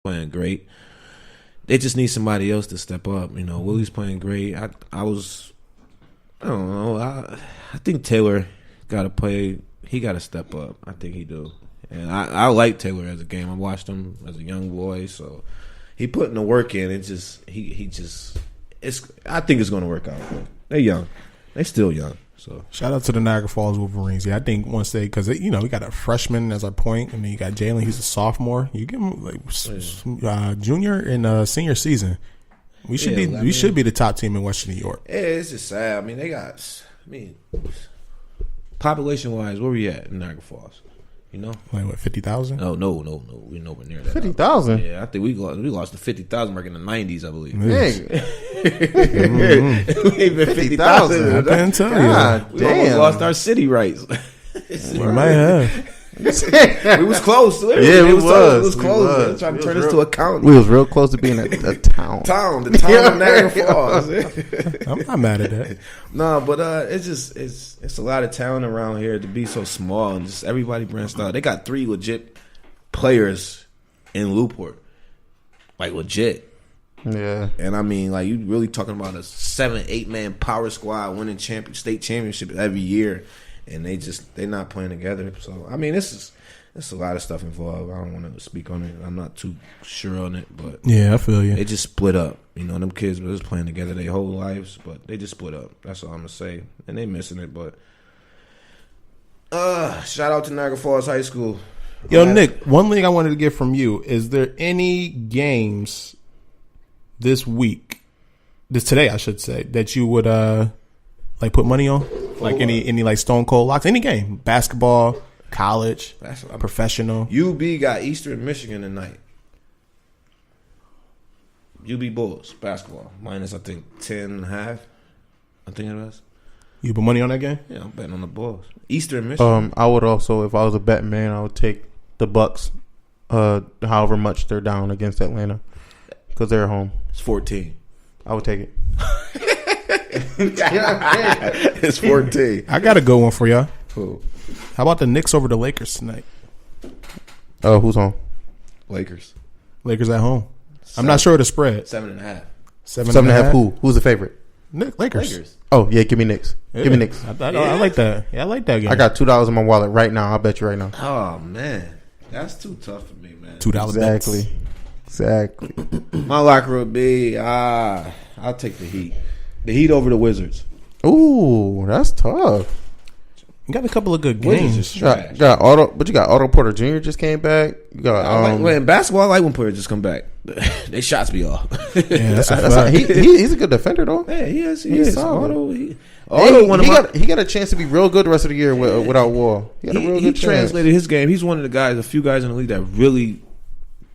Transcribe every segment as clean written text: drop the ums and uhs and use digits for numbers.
playing great. They just need somebody else to step up. You know, Willie's playing great. I don't know. I think Taylor got to play. He got to step up. I think he do. And I like Taylor as a game. I watched him as a young boy, so he putting the work in. It just I think it's going to work out. They're young. They still young. So shout out to the Niagara Falls Wolverines. Yeah, I think once they, because we got a freshman as our point, and then you got Jalen. He's a sophomore. You give him like junior and senior season. We should be the top team in Western New York. Yeah, it's just sad. I mean, population wise, where we at in Niagara Falls? You know, like what, 50,000? Oh no, we're nowhere near that. 50,000. Yeah, I think we lost the 50,000 mark in the 90s, I believe. We ain't been 50,000. I didn't tell you. God, We almost lost our city rights. We might have. We was close. Literally. Yeah, it was close. Trying to turn us to a county. We was real close to being a town. The town of Niagara Falls. I'm not mad at that. No, but it's a lot of talent around here to be so small, and just everybody branched out. They got 3 legit players in Newport, like legit. Yeah, and I mean, like, you really talking about a 7-8 man power squad winning state championship every year, and they're not playing together. So I mean, it's a lot of stuff involved. I don't want to speak on it. I'm not too sure on it, but yeah, I feel you. They just split up. You know, them kids were just playing together their whole lives, but they just split up. That's all I'm gonna say, and they missing it. But shout out to Niagara Falls High School. Yo, Nick, one thing I wanted to get from you: is there any games this today, I should say, that you would like put money on, like any like Stone Cold locks, any game, basketball, college, professional? UB got Eastern Michigan tonight. UB Bulls basketball minus, I think, 10.5. I think it was. You put money on that game? Yeah, I'm betting on the Bulls. Eastern Michigan. I would also, if I was a betting man, I would take the Bucks, however much they're down against Atlanta, because they're at home. It's 14. I would take it. It's 14. I got a good one for y'all. Cool. How about the Knicks over the Lakers tonight? Who's home? Lakers. Lakers at home. I'm not sure of the spread. 7.5. 7.5. Who's the favorite? Lakers. Oh yeah, give me Knicks. Yeah. Give me Knicks. I like that. Yeah, I like that game. I got $2 in my wallet right now. I'll bet you right now. Oh man, that's too tough for me, man. $2 Exactly. My locker would be I'll take the Heat. The Heat over the Wizards. Ooh, that's tough. You got a couple of good Wizards games. is trash. But you got Otto Porter Jr. just came back. You got in basketball, I like when players just come back. They shots be off. Yeah, that's a fact. He's a good defender though. Yeah, he is. Otto, he got a chance to be real good the rest of the year without Wall. He got a real good chance. Translated his game. He's one of the few guys in the league that really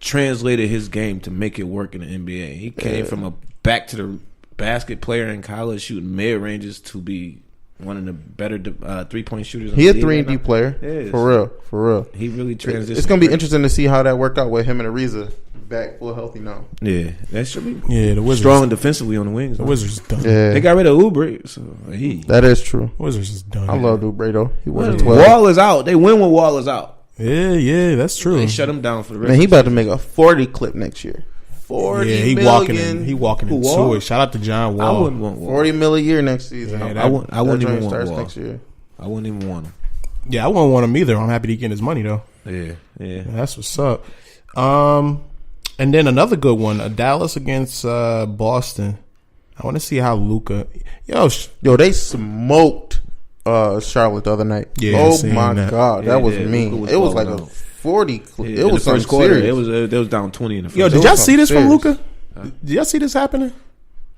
translated his game to make it work in the NBA. He came from a back to the basket player in college, shooting mid ranges, to be one of the better 3-point shooters. He a 3-and-D player. Yeah, for real. He really transitioned. It's gonna be interesting to see how that worked out with him and Ariza back full healthy now. Yeah, that should be. Yeah, the Wizards strong defensively on the wings. The Wizards is done. Yeah, they got rid of Oubre, so that is true. Wizards is done. I love Oubre though. He won 12. Wall is out. They win when Wall is out. Yeah, that's true. They shut him down for the rest. Man, he about to make a 40 clip next year. 40 he million. walking into it. Shout out to John Wall. I wouldn't want Wall. 40 million a year next season. Yeah, I wouldn't even want starts Wall. next year. I wouldn't even want him. Yeah, I wouldn't want him either. I'm happy to get his money though. Yeah. That's what's up. And then another good one, Dallas against Boston. I want to see how Luka. Yo, they smoked Charlotte the other night. Yeah, oh my God, that was mean. It was like a 40. It was the first quarter. Serious. It was down 20 in the first. Yo, did y'all see this from Luka? Did y'all see this happening?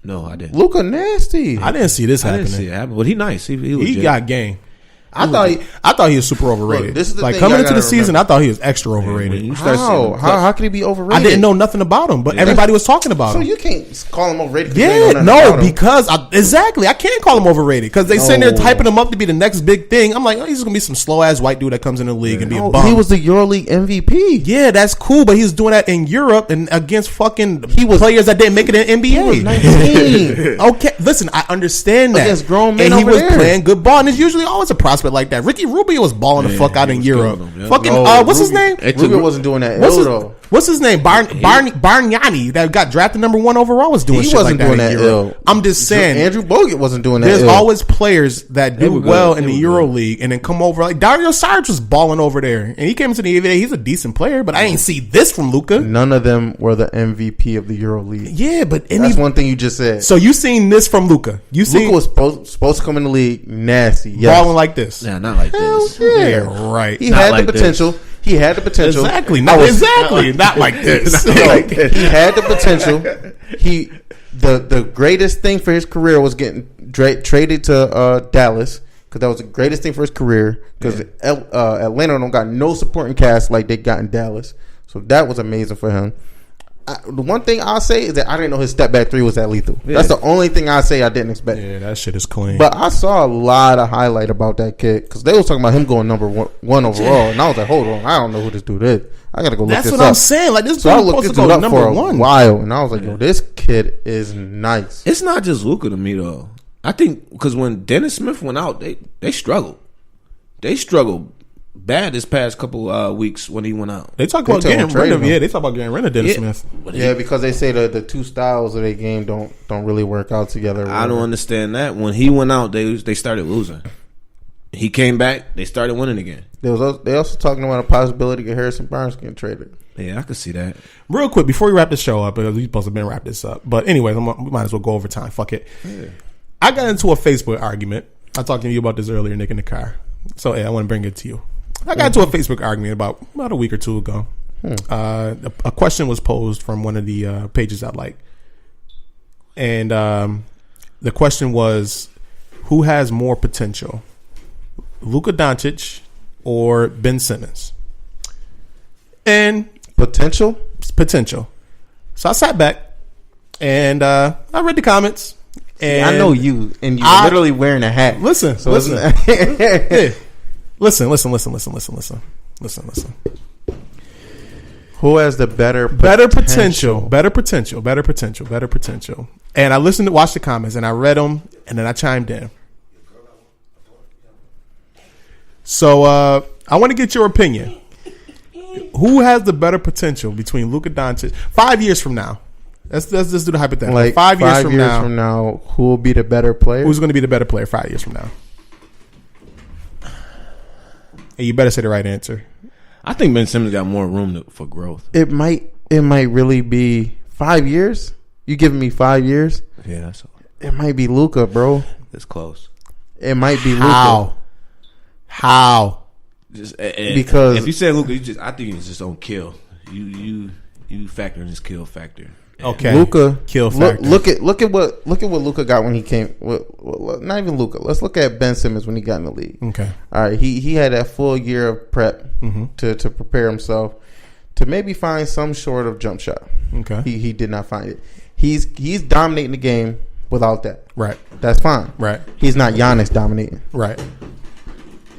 No, I didn't. Luka nasty. I didn't see this I happening. didn't see it happen, but he nice. He got game. I thought he was super overrated. Look, this is the thing coming y'all into the gotta season, remember. I thought he was extra overrated. How could he be overrated? I didn't know nothing about him, but everybody was talking about him. So you can't call him overrated. Yeah, no, because I can't call him overrated because they sitting there typing him up to be the next big thing. I'm like, he's gonna be some slow ass white dude that comes in the league and be a bum. He was the EuroLeague MVP. Yeah, that's cool, but he was doing that in Europe and against fucking players that didn't make it in NBA. He was 19. Okay, listen, I understand that. Against grown men and he over was there. playing good ball, and it's usually always a prospect like that. Ricky Rubio was balling the fuck out in Europe. Fucking what's his name? Rubio wasn't doing that. What's his name? Bargnani that got drafted number 1 overall was doing He shit wasn't like doing that in that Euro. ill. I'm just saying. Andrew Bogut wasn't doing that There's ill. always players that do well in the They were Euro good. League and then come over. Like Dario Saric was balling over there, and he came into the NBA. He's a decent player, but I ain't see this from Luka. None of them were the MVP of the Euro League. Yeah, but That's one thing you just said. So you seen this from Luka? You seen Luka was supposed to come in the league nasty, yes. balling like this? Nah, not like this. Yeah, right. He Not had like the potential. He had the potential. Exactly. Not Not like this. He had the potential. The greatest thing for his career was getting traded to Dallas, because that was the greatest thing for his career, because Atlanta don't got no supporting cast like they got in Dallas. So that was amazing for him. The one thing I'll say is that I didn't know his step back 3 was that lethal. Yeah. That's the only thing I say I didn't expect. Yeah, that shit is clean. But I saw a lot of highlight about that kid, because they was talking about him going number one overall, and I was like, hold on, I don't know who this dude is. I gotta go look this up. That's what I'm saying. Like this So I dude looked supposed this to dude go up for number a 1. while, and I was like, yo, this kid is nice. It's not just Luka to me though. I think because when Dennis Smith went out, they struggled. They struggled bad this past couple weeks when he went out. They talk about getting rid of. him. They talk about getting rid of Dennis Smith. Yeah, because they say the two styles of their game don't really work out together. I don't understand that. When he went out, they started losing. He came back, they started winning again. They also talking about a possibility of Harrison Barnes getting traded. Yeah, I could see that. Real quick before we wrap this show up, because we supposed to been wrap this up. But anyways, we might as well go over time. Fuck it. Yeah. I got into a Facebook argument. I talked to you about this earlier, Nick, in the car. So I want to bring it to you. I got into a Facebook argument about a week or two ago. A question was posed from one of the pages I like. And the question was, who has more potential, Luka Doncic or Ben Simmons? And potential. So I sat back and I read the comments. And I know you, and you're literally wearing a hat. Listen. Who has the better potential? And I watched the comments, and I read them, and then I chimed in. So I want to get your opinion. Who has the better potential between Luka Doncic 5 years from now? Let's just do the hypothetical. Like 5 years from now, who will be the better player? Who's going to be the better player 5 years from now? And you better say the right answer. I think Ben Simmons got more room for growth. It might really be 5 years. You giving me 5 years? Yeah, that's all. It might be Luka, bro. It's close. It might be Luka. How? Because if you say Luka, I think you just don't kill. You factor in his kill factor. Okay, Luka kill factor. Look at what Luka got when he came. Not even Luka. Let's look at Ben Simmons when he got in the league. Okay, all right. He had that full year of prep to prepare himself to maybe find some sort of jump shot. Okay, he did not find it. He's dominating the game without that. Right, that's fine. Right, he's not Giannis dominating. Right.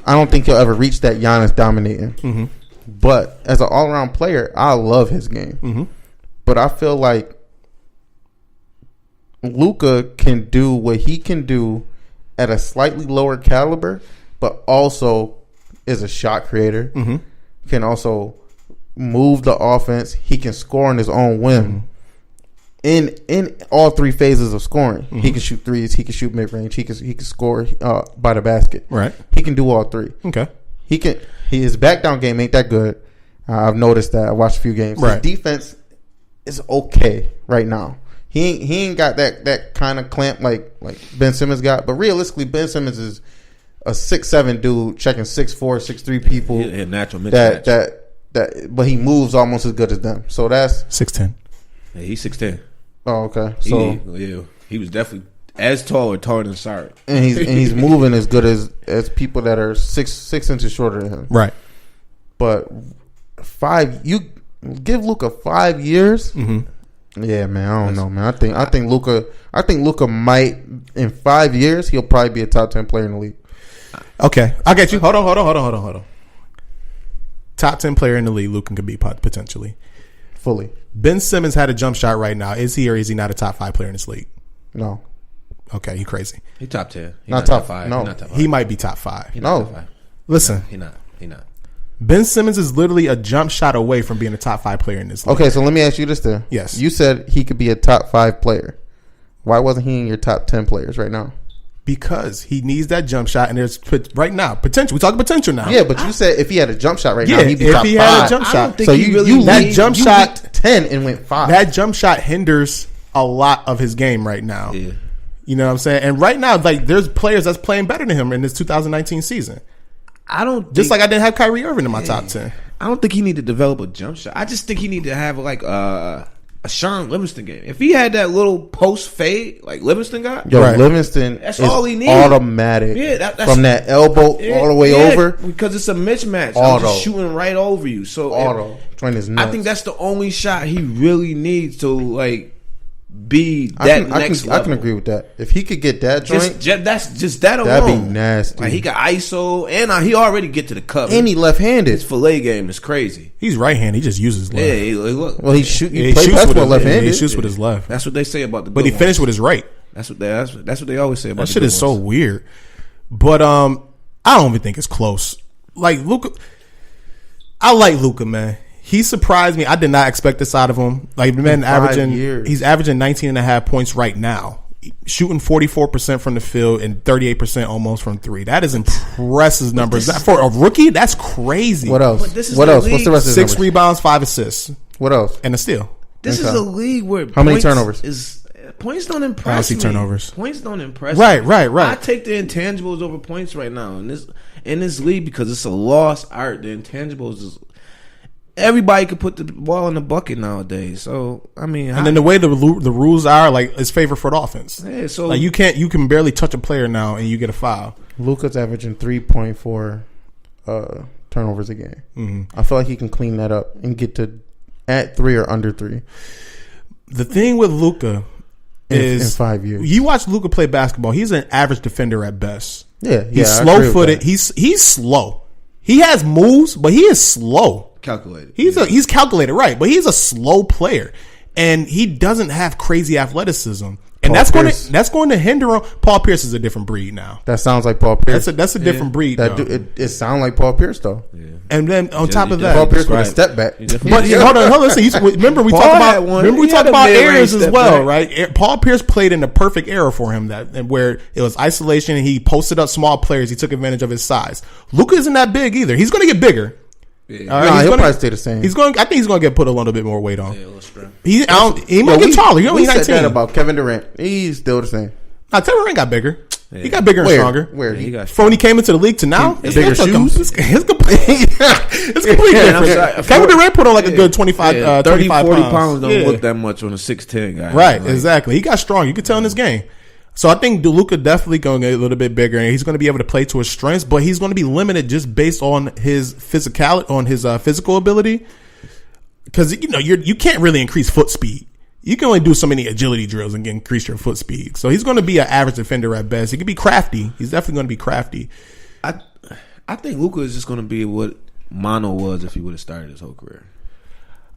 I don't think he'll ever reach that Giannis dominating. But as an all-around player, I love his game. But I feel like Luka can do what he can do at a slightly lower caliber, but also is a shot creator. Can also move the offense. He can score on his own whim. In all three phases of scoring, he can shoot threes. He can shoot mid range. He can score by the basket. Right. He can do all three. Okay. His back down game ain't that good. I've noticed that. I watched a few games. Right. His defense is okay right now. He ain't got that kind of clamp like Ben Simmons got. But realistically, Ben Simmons is a 6'7" dude checking 6'4", 6'3" people. Yeah, natural mismatch. But he moves almost as good as them. So that's 6'10". Yeah, he's 6'10". Oh, okay. So he was definitely as tall or taller than Sark. And he's moving as good as people that are 6 inches shorter than him. Right. But you give Luka 5 years. Yeah, man. I don't know, man. I think Luka might in 5 years he'll probably be a top 10 player in the league. Okay, I get you. Hold on. Top 10 player in the league, Luka could be potentially. Fully. Ben Simmons had a jump shot right now. Is he or is he not a top 5 player in this league? No. Okay, you crazy. He top 10. Not top 5. No. Not top 5. He might be top 5. No. Top 5. Listen. He not. Ben Simmons is literally a jump shot away from being a top 5 player in this league. Okay, so let me ask you this then. Yes. You said he could be a top 5 player. Why wasn't he in your top 10 players right now? Because he needs that jump shot, and there's right now potential. We talking potential now. Yeah, but you said if he had a jump shot right now, he'd be top 5. If he had a jump shot, so you that jump shot 10 and went 5. That jump shot hinders a lot of his game right now. Yeah. You know what I'm saying? And right now, like there's players that's playing better than him in this 2019 season. I don't just like I didn't have Kyrie Irving in my top 10. I don't think he need to develop a jump shot. I just think he need to have like a Sean Livingston game. If he had that little post fade like Livingston got, Livingston that's is all he needs. Automatic. Yeah, that's from that elbow all the way over because it's a mismatch. Auto. I'm just shooting right over you. So Join his nuts. I think that's the only shot he really needs to like be that next level. I can agree with that. If he could get that joint, that's just that alone. That'd be nasty. Like he got ISO and he already get to the cup. And he left-handed. His fillet game is crazy. He's right-handed. He just uses left. Yeah, look. Well, he shoots with left-handed. He shoots with his left. That's what they say about the. But he finished with his right. That's what they always say about. That shit is so weird. But I don't even think it's close. Like Luka, I like Luka, man. He surprised me. I did not expect this out of him. Like, man, he's averaging 19.5 points right now. Shooting 44% from the field and 38% almost from 3. That is impressive numbers. For a rookie, that's crazy. What else? What's the rest of 6 rebounds, 5 assists. What else? And a steal. This is a league where how many turnovers? Points don't impress me. I don't see turnovers. Points don't impress me. Right. I take the intangibles over points right now in this league because it's a lost art. The intangibles is... Everybody could put the ball in the bucket nowadays. So I mean, and then the way the rules are, like, it's favor for the offense. Yeah, so like you can barely touch a player now and you get a foul. Luka's averaging 3.4 turnovers a game. Mm-hmm. I feel like he can clean that up and get to at 3 or under 3. The thing with Luka is in 5 years, you watch Luka play basketball. He's an average defender at best. Yeah, he's slow footed. He's slow. He has moves, but he is slow. Calculated. He's calculated, right? But he's a slow player, and he doesn't have crazy athleticism, and that's going to hinder him. Paul Pierce is a different breed now. That sounds like Paul Pierce. That's a different breed. It sounds like Paul Pierce though. Yeah. And then on top of that, Paul Pierce with a step back. But hold on, listen. Remember we talked about eras as well, right? Paul Pierce played in the perfect era for him, where it was isolation and he posted up small players. He took advantage of his size. Luka isn't that big either. He's going to get bigger. Yeah. He'll probably stay the same. I think he's going to get put a little bit more weight on. Yeah, he might get taller. We said that about Kevin Durant. He's still the same. Now, Kevin Durant got bigger. Yeah. He got bigger and stronger. Where he got from when he came into the league to now, bigger shoes. It's completely different. Kevin Durant put on like a good 25, 30, 40 pounds don't look that much on a 6'10" guy. Right, exactly. He got strong. You could tell in his game. So I think Luka definitely going to get a little bit bigger, and he's going to be able to play to his strengths, but he's going to be limited just based on his physicality, on his physical ability. Because you can't really increase foot speed. You can only do so many agility drills and increase your foot speed. So he's going to be an average defender at best. He could be crafty. He's definitely going to be crafty. I think Luka is just going to be what Mono was if he would have started his whole career.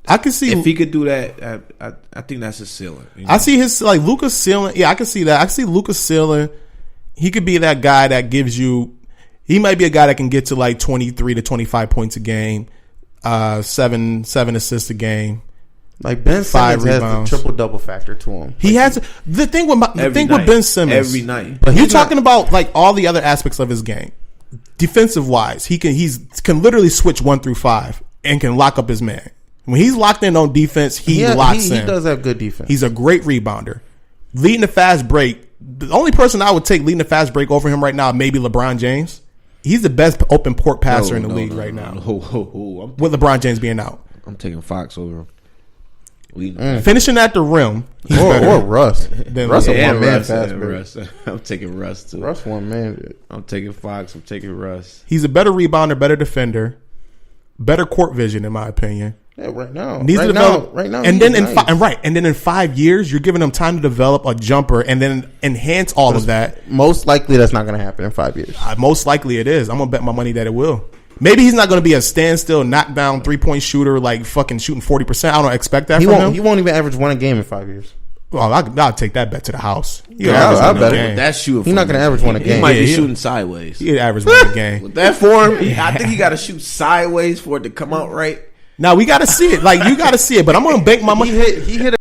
I can see if he could do that. I think that's his ceiling. I see his Luka's ceiling. Yeah, I can see that. I can see Luka's ceiling. He could be that guy that gives you. He might be a guy that can get to like 23 to 25 points a game, 7 assists a game. Like Ben Simmons has the triple double factor to him. He has the thing with Ben Simmons every night. But you're talking about like all the other aspects of his game. Defensive wise, he can literally switch 1 through 5 and can lock up his man. When he's locked in on defense, he locks in. He does have good defense. He's a great rebounder. Leading the fast break. The only person I would take leading the fast break over him right now, maybe LeBron James. He's the best open court passer in the league right now. With LeBron James being out. I'm taking Fox over him. Finishing at the rim. Or Russ. Russ a one-man fast break. I'm taking Russ too. Russ one man. I'm taking Fox. I'm taking Russ. He's a better rebounder, better defender, better court vision in my opinion. Yeah, right now. Right now. And then in 5 years, you're giving him time to develop a jumper and then enhance all of that. Most likely, that's not going to happen in 5 years. Most likely, it is. I'm gonna bet my money that it will. Maybe he's not going to be a standstill, knockdown 3-point shooter, like fucking shooting 40%. I don't expect that from him. He won't even average 1 a game in 5 years. Well, I'll take that bet to the house. I bet it. That shooting. He's not going to average one a He game. might be shooting sideways. He'd average one a game. With that form, I think he got to shoot sideways for it to come out right. Now we got to see it. Like, you got to see it. But I'm going to bank my money. He hit